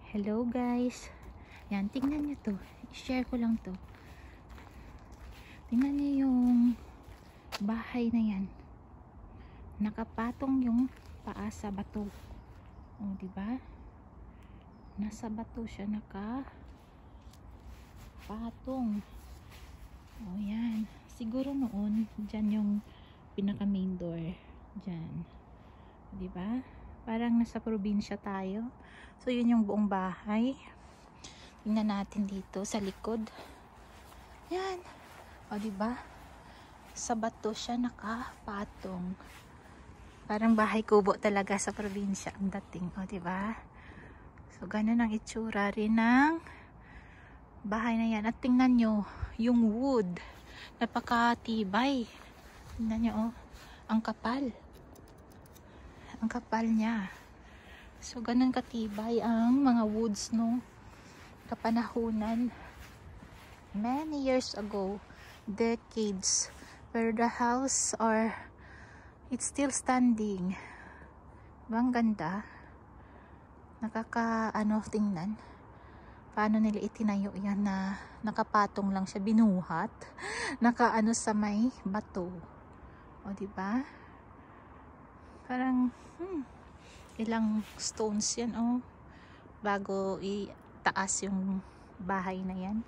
Hello guys. Yan, tingnan nyo to. I-share ko lang to. Tingnan nyo yung bahay na yan. Nakapatong yung paa sa bato. O, diba? Nasa bato siya nakapatong. O, yan. Siguro noon, dyan yung pinaka main door. Dyan. Diba? Parang nasa probinsya tayo. So, yun yung buong bahay. Tingnan natin dito sa likod. Yan. O, diba? Sa bato siya nakapatong. Parang bahay kubo talaga sa probinsya ang dating. O, diba? So, ganun ang itsura rin ng bahay na yan. At tingnan nyo, yung wood. Napakatibay. Tingnan nyo, oh. Ang kapal. Ang kapal niya. So, ganun katibay ang mga woods no kapanahunan. Many years ago, decades, where the house or it's still standing. Ang ganda. Tingnan. Paano nila itinayo yan na nakapatong lang siya, binuhat. Sa may bato. O, diba? Parang, ilang stones yan, oh. Bago itaas yung bahay na yan.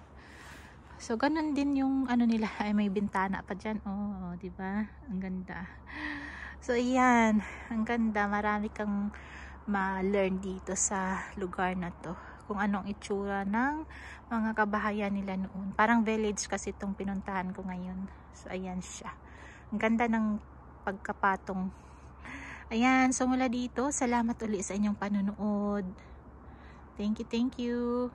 So, ganun din yung nila, ay may bintana pa dyan, oh, diba? Ang ganda. So, ayan. Ang ganda. Marami kang ma-learn dito sa lugar na to. Kung anong itsura ng mga kabahayan nila noon. Parang village kasi itong pinuntahan ko ngayon. So, ayan siya. Ang ganda ng pagkapatong. Ayan, so mula dito, salamat ulit sa inyong panonood. Thank you, thank you.